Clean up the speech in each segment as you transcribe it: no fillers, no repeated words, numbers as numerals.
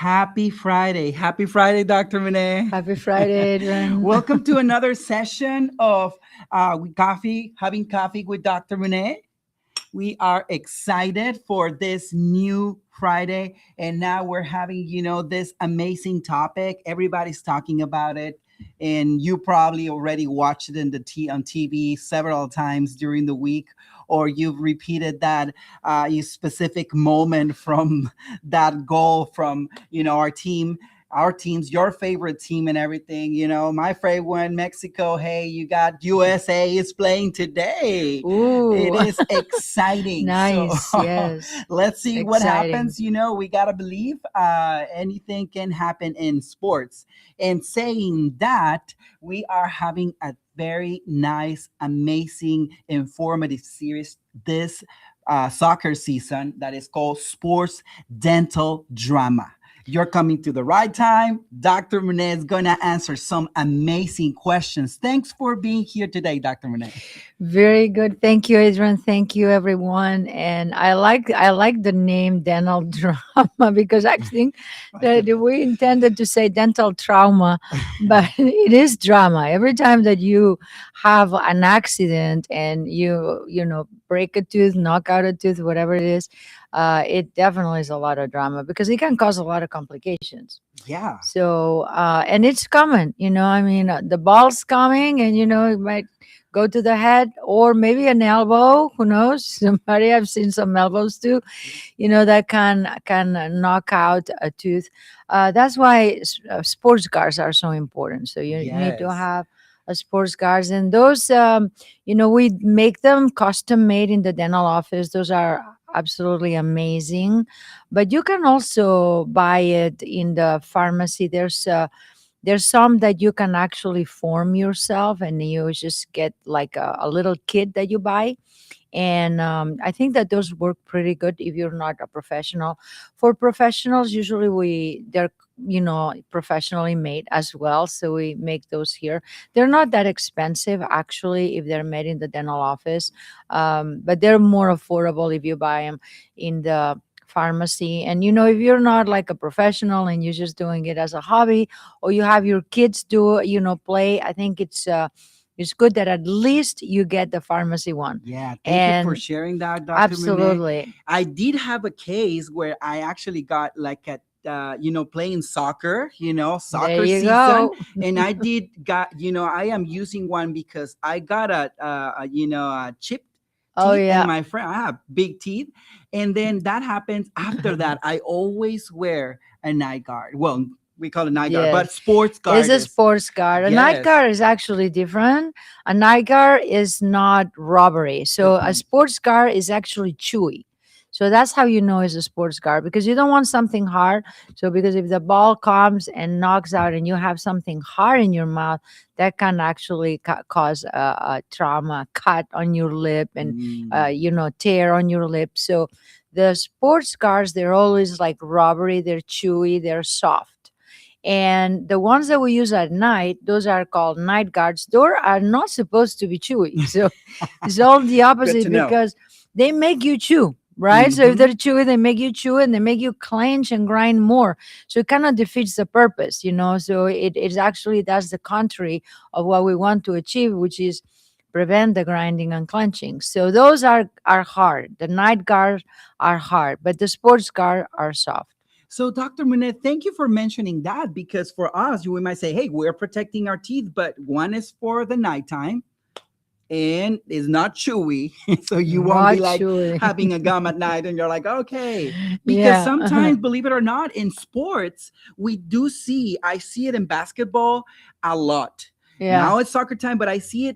Happy Friday. Happy Friday, Dr. Renee. Happy Friday, Adrian. Welcome to another session of having coffee with Dr. Renee. We are excited for this new Friday. And now we're having, this amazing topic. Everybody's talking about it. And you probably already watched it on TV several times during the week, or you've repeated that specific moment from that goal from our teams, your favorite team and everything. My favorite one, Mexico. Hey, you got USA is playing today. It Ooh, is exciting. So nice. Yes, let's see what exciting. happens. We got to believe anything can happen in sports. And saying that, we are having a very nice, amazing, informative series this soccer season that is called Sports Dental Drama. You're coming to the right time. Dr. Renee is going to answer some amazing questions. Thanks for being here today, Dr. Renee. Very good. Thank you, Adrian. Thank you, everyone. And I like the name dental drama because I think that we intended to say dental trauma, but it is drama. Every time that you have an accident and you break a tooth, knock out a tooth, whatever it is, it definitely is a lot of drama because it can cause a lot of complications. Yeah. So, and it's coming, I mean, the ball's coming and, it might go to the head or maybe an elbow. Who knows? Somebody, I've seen some elbows too, that can knock out a tooth. That's why sports cars are so important. So you need to Yes. have a sports cars and those, we make them custom made in the dental office. Those are absolutely amazing, but you can also buy it in the pharmacy. There's some that you can actually form yourself and you just get like a little kit that you buy. And I think that those work pretty good if you're not a professional. For professionals, usually they're professionally made as well, so we make those here. They're not that expensive actually if they're made in the dental office, but they're more affordable if you buy them in the pharmacy. And if you're not like a professional and you're just doing it as a hobby, or you have your kids do play, I think it's good that at least you get the pharmacy one. Yeah, thank you for And sharing that, Dr. Renee. absolutely. I did have a case where I actually got like playing soccer, There soccer you season. go. And I did got, I am using one because I got a chipped Oh teeth and yeah. my friend, I have big teeth. And then that happens after that. I always wear a night guard. Well, we call it night guard, Yes. but sports It's guard a is, sports car. A night yes. car is actually different. A night car is not robbery. Good So a point. sports car is actually chewy. So that's how you know it's a sports car because you don't want something hard. So because if the ball comes and knocks out and you have something hard in your mouth, that can actually cause a trauma, cut on your lip and Mm. tear on your lip. So the sports cars, they're always like rubbery. They're chewy. They're soft. And the ones that we use at night, those are called night guards. Those are not supposed to be chewy. So it's all the Good to opposite know. because they make you chew, right? So if Hmm. they're chewy, they make you chew and they make you clench and grind more. So it kind of defeats the purpose. So it's actually that's the contrary of what we want to achieve, which is prevent the grinding and clenching. So those are hard. The night guards are hard, but the sports guard are soft. So, Dr. Munet, thank you for mentioning that because for us, we might say, hey, we're protecting our teeth, but one is for the nighttime and is not chewy. So you won't be Not like chewy. having a gum at night and you're like, okay. Because Yeah. sometimes, believe it or not, in sports, I see it in basketball a lot. Yeah. Now it's soccer time, but I see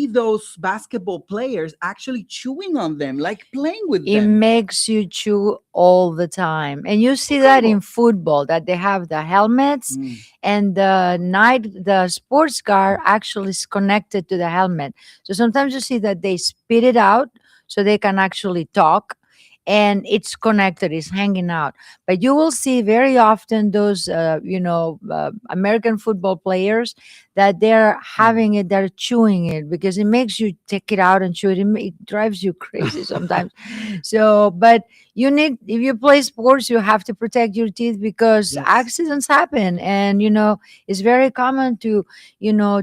those basketball players actually chewing on them, like playing with It them. makes you chew all the time. And you see that in Incredible. football that they have the helmets Mm. and the sports car actually is connected to the helmet. So sometimes you see that they spit it out so they can actually talk. and it's connected, it's hanging out. But you will see very often those American football players that they're Mm. having it, they're chewing it because it makes you take it out and chew it. It drives you crazy sometimes. So but you need, if you play sports, you have to protect your teeth because Yes. accidents happen, and it's very common to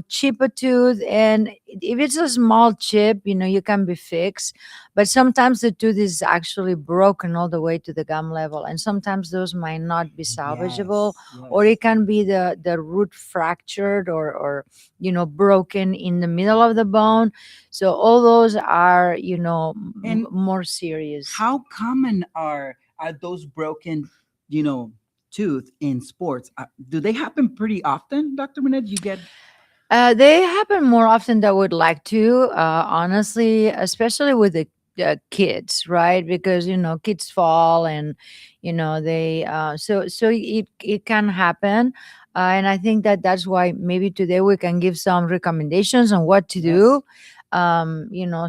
chip a tooth. And if it's a small chip, you can be fixed. But sometimes the tooth is actually broken all the way to the gum level, and sometimes those might not be salvageable, Yes. or Yes. it can be the root fractured, or broken in the middle of the bone. So all those are And more serious. how common are those broken, you know, tooth in sports? Do they happen pretty often, Dr. Minette? You get They happen more often than I would like to, honestly, especially with the kids, right? Because kids fall, and they so it can happen, and I think that that's why maybe today we can give some recommendations on what to yes. do,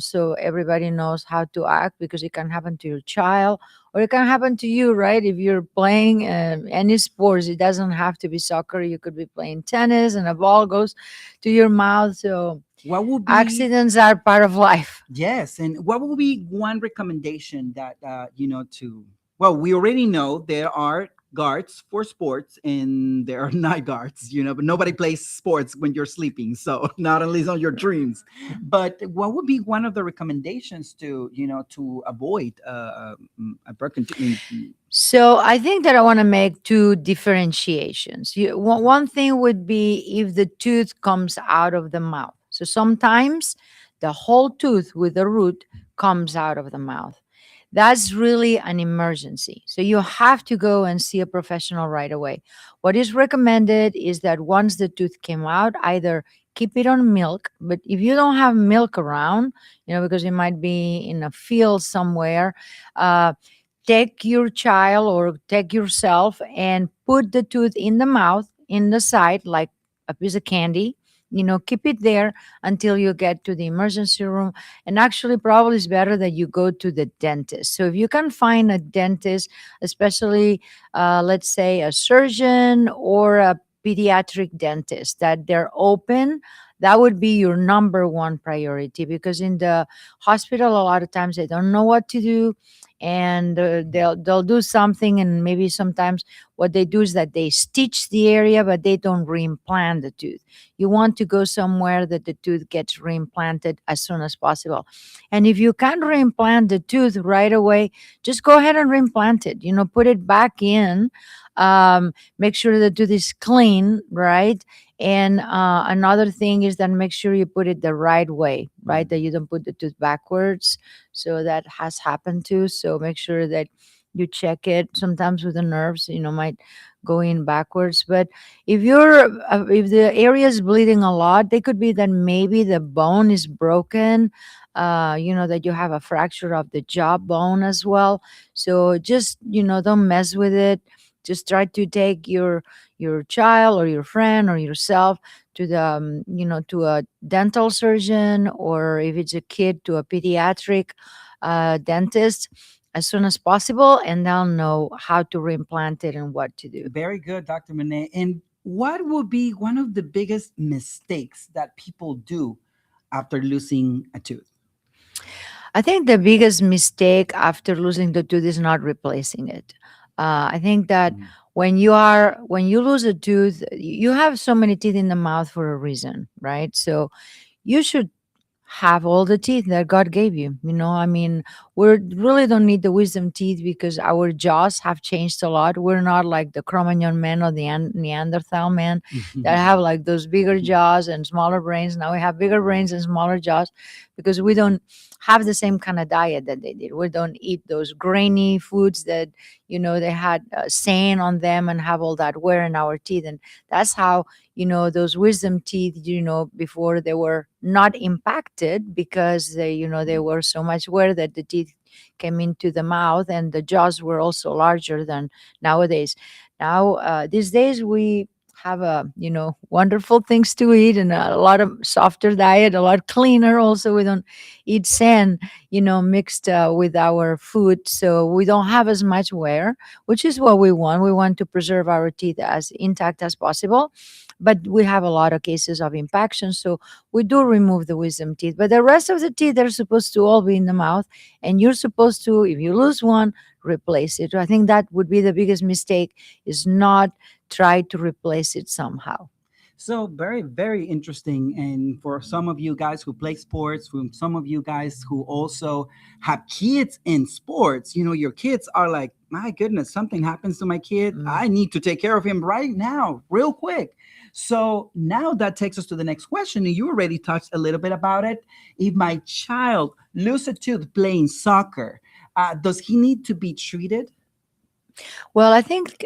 so everybody knows how to act, because it can happen to your child, or it can happen to you, right? If you're playing any sports, it doesn't have to be soccer. You could be playing tennis, and a ball goes to your mouth. So What will be accidents are part of life. yes, and what will be one recommendation that to well, we already know there are guards for sports and there are night guards, but nobody plays sports when you're sleeping, so not at least on your dreams. But what would be one of the recommendations to avoid a broken So I think that I want to make two differentiations. One thing would be if the tooth comes out of the mouth. So sometimes the whole tooth with the root comes out of the mouth. That's really an emergency. So you have to go and see a professional right away. What is recommended is that once the tooth came out, either keep it on milk, but if you don't have milk around, because you might be in a field somewhere, uh, take your child or take yourself and put the tooth in the mouth, in the side, like a piece of candy. Keep it there until you get to the emergency room. And actually, probably it's better that you go to the dentist. So if you can find a dentist, especially let's say a surgeon or a pediatric dentist, that they're open, that would be your number one priority, because in the hospital a lot of times they don't know what to do, and they'll do something, and maybe sometimes what they do is that they stitch the area, but they don't reimplant the tooth. You want to go somewhere that the tooth gets reimplanted as soon as possible. And if you can't reimplant the tooth right away, just go ahead and reimplant it. Put it back in. Make sure the tooth is clean, right? And another thing is that make sure you put it the right way, right? That you don't put the tooth backwards. So that has happened too. So make sure that you check it. Sometimes with the nerves, might go in backwards. But if the area is bleeding a lot, they could be that maybe the bone is broken. That you have a fracture of the jaw bone as well. So just don't mess with it. Just try to take your child or your friend or yourself to the to a dental surgeon, or if it's a kid, to a pediatric dentist as soon as possible, and they'll know how to reimplant it and what to do. very good, Dr. Monet. And what will be one of the biggest mistakes that people do after losing a tooth? I think the biggest mistake after losing the tooth is not replacing it. I think that Mm. when you lose a tooth, you have so many teeth in the mouth for a reason, right? So you should have all the teeth that God gave you. I mean, we really don't need the wisdom teeth because our jaws have changed a lot. We're not like the Cro-Magnon men or the Neanderthal men that have like those bigger jaws and smaller brains. Now we have bigger brains and smaller jaws because we don't have the same kind of diet that they did. We don't eat those grainy foods that, they had sand on them and have all that wear in our teeth. And that's how those wisdom teeth, before they were not impacted because they were so much wear that the teeth came into the mouth, and the jaws were also larger than nowadays. Now these days we have a wonderful things to eat and a lot of softer diet, a lot cleaner. Also, we don't eat sand, mixed with our food, so we don't have as much wear, which is what we want. We want to preserve our teeth as intact as possible, but we have a lot of cases of impaction, so we do remove the wisdom teeth. But the rest of the teeth, they're supposed to all be in the mouth, and you're supposed to, if you lose one, replace it. I think that would be the biggest mistake, is not try to replace it somehow. So very, very interesting. And for some of you guys who play sports, from some of you guys who also have kids in sports, your kids are like, my goodness, something happens to my kid. Mm. I need to take care of him right now, real quick. So now that takes us to the next question. And you already touched a little bit about it. If my child loses a tooth playing soccer, does he need to be treated? Well, I think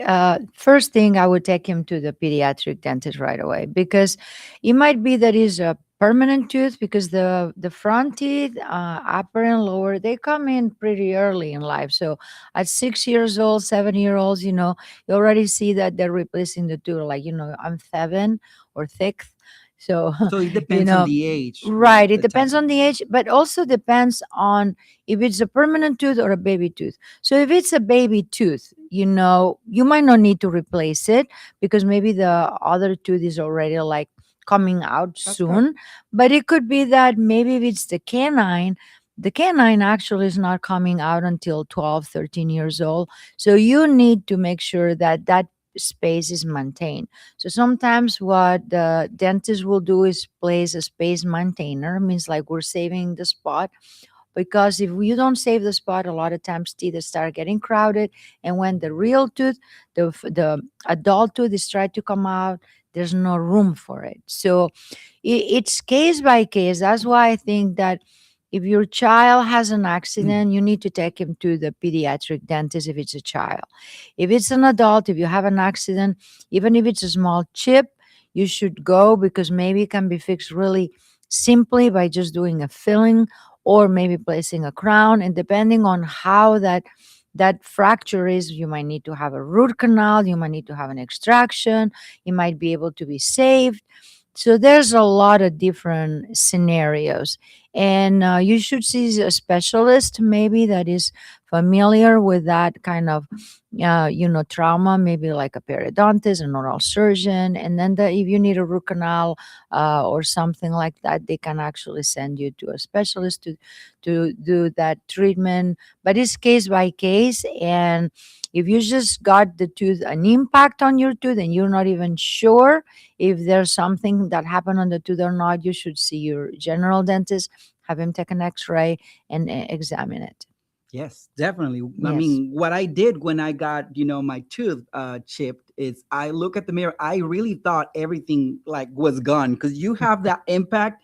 first thing I would take him to the pediatric dentist right away, because it might be that is a permanent tooth, because the front teeth, upper and lower, they come in pretty early in life. So at 6 years old, 7 year olds, you already see that they're replacing the tooth. Like, I'm seven or six. So, So it you depends on know, the age, right. It the type depends of. on the age, but also depends on if it's a permanent tooth or a baby tooth. So if it's a baby tooth, you might not need to replace it, because maybe the other tooth is already like coming out That's good. soon. But it could be that maybe if it's the canine actually is not coming out until 12, 13 years old. So you need to make sure that that space is maintained. So sometimes what the dentist will do is place a space maintainer, means like we're saving the spot, because if you don't save the spot, a lot of times teeth start getting crowded, and when the real tooth, the adult tooth is trying to come out, there's no room for it. So it's case by case. That's why I think that if your child has an accident, you need to take him to the pediatric dentist if it's a child. If it's an adult, if you have an accident, even if it's a small chip, you should go, because maybe it can be fixed really simply by just doing a filling, or maybe placing a crown. And depending on how that fracture is, you might need to have a root canal, you might need to have an extraction, it might be able to be saved. So there's a lot of different scenarios, and you should see a specialist maybe that is familiar with that kind of trauma, maybe like a periodontist, an oral surgeon. And then if you need a root canal or something like that, they can actually send you to a specialist to do that treatment. But it's case by case. And if you just got the tooth, an impact on your tooth, and you're not even sure if there's something that happened on the tooth or not, you should see your general dentist, have him take an x-ray and examine it. Yes, definitely. I Yes. mean, what I did when I got, my tooth chipped is I look at the mirror. I really thought everything like was gone because you have that impact.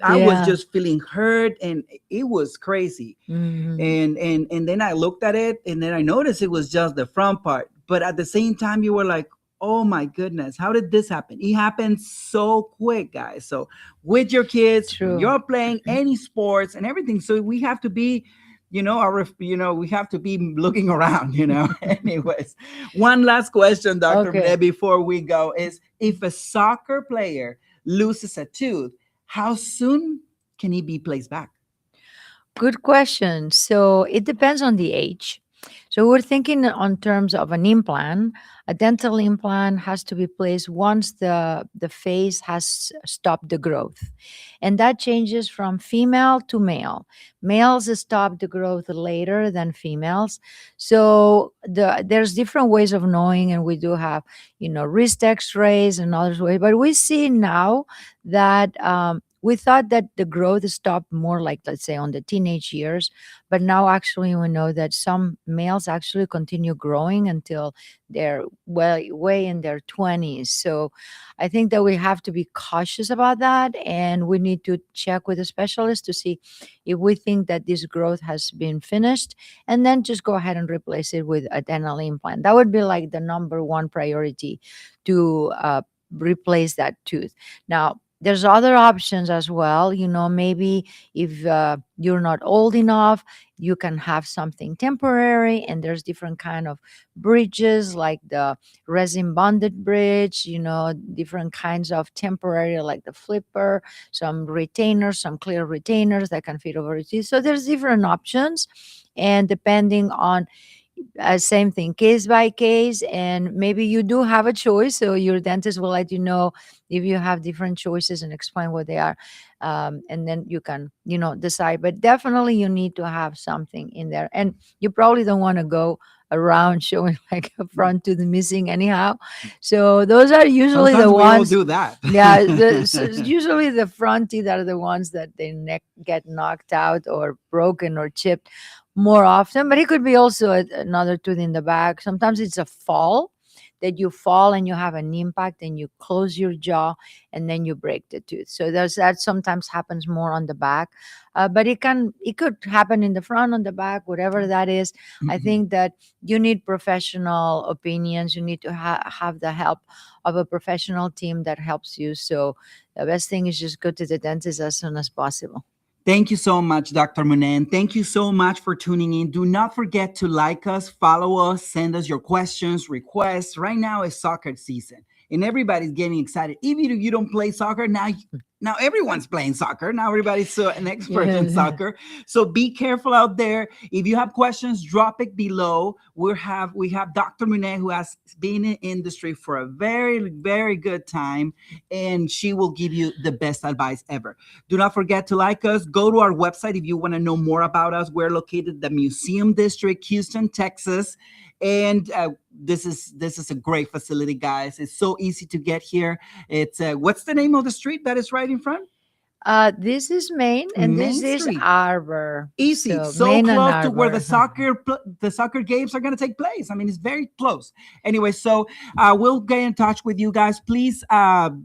I was Yeah. just feeling hurt and it was crazy. Hmm. And then I looked at it and then I noticed it was just the front part. But at the same time, you were like, oh my goodness, how did this happen? It happened so quick, guys. So with your kids, when True. you're playing any sports and everything, so we have to be, we have to be looking around, Anyways, one last question, Dr. Okay. Mene, before we go is if a soccer player loses a tooth, how soon can he be placed back? Good question. So it depends on the age. So we're thinking on terms of an implant. A dental implant has to be placed once the face has stopped the growth. And that changes from female to male. Males stop the growth later than females. So there's different ways of knowing, and we do have, wrist x-rays and other ways. But we see now that we thought that the growth stopped more like, let's say, on the teenage years, but now actually we know that some males actually continue growing until they're well way in their 20s. So I think that we have to be cautious about that, and we need to check with a specialist to see if we think that this growth has been finished, and then just go ahead and replace it with a dental implant. That would be like the number one priority, to replace that tooth. Now, there's other options as well. Maybe if you're not old enough, you can have something temporary, and there's different kind of bridges like the resin bonded bridge, different kinds of temporary like the flipper, some retainers, some clear retainers that can fit over your teeth. So there's different options, and depending on same thing, case by case, and maybe you do have a choice, so your dentist will let you know if you have different choices and explain what they are, and then you can decide. But definitely you need to have something in there, and you probably don't want to go around showing like a front tooth missing anyhow. So those are usually Sometimes the we all ones. do that. Yeah, usually the front teeth are the ones that they get knocked out or broken or chipped more often, but it could be also another tooth in the back. Sometimes it's a fall, that you fall and you have an impact and you close your jaw and then you break the tooth. So there's that. Sometimes happens more on the back, but it could happen in the front, on the back, whatever that is. I think that you need professional opinions. You need to have the help of a professional team that helps you. So the best thing is just go to the dentist as soon as possible. Thank you so much, Dr. Munen. Thank you so much for tuning in. Do not forget to like us, follow us, send us your questions, requests. Right now is soccer season, and everybody's getting excited. Even if you don't play soccer, now everyone's playing soccer. Now everybody's an expert in Yeah. soccer. So be careful out there. If you have questions, drop it below. We have Dr. Munen, who has been in industry for a very, very good time, and she will give you the best advice ever. Do not forget to like us. Go to our website if you want to know more about us. We're located in the Museum District, Houston, Texas. And this is a great facility, guys. It's so easy to get here. It's what's the name of the street that is right in front? This is Maine, and this Main is Street. Arbor. Easy, So so Maine and close to where the Arbor. soccer games are going to take place. I mean, it's very close. Anyway, so we'll get in touch with you guys. Please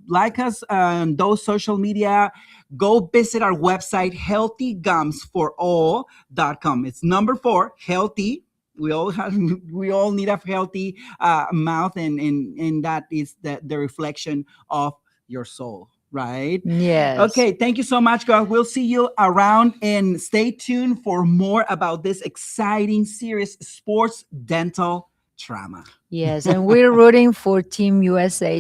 like us on those social media. Go visit our website, healthygumsforall.com. It's number 4, healthy. We all need a healthy mouth, and that is the reflection of your soul, right? Yes. Okay, thank you so much, guys. We'll see you around, and stay tuned for more about this exciting series, Sports Dental Trauma. Yes, and we're rooting for Team USA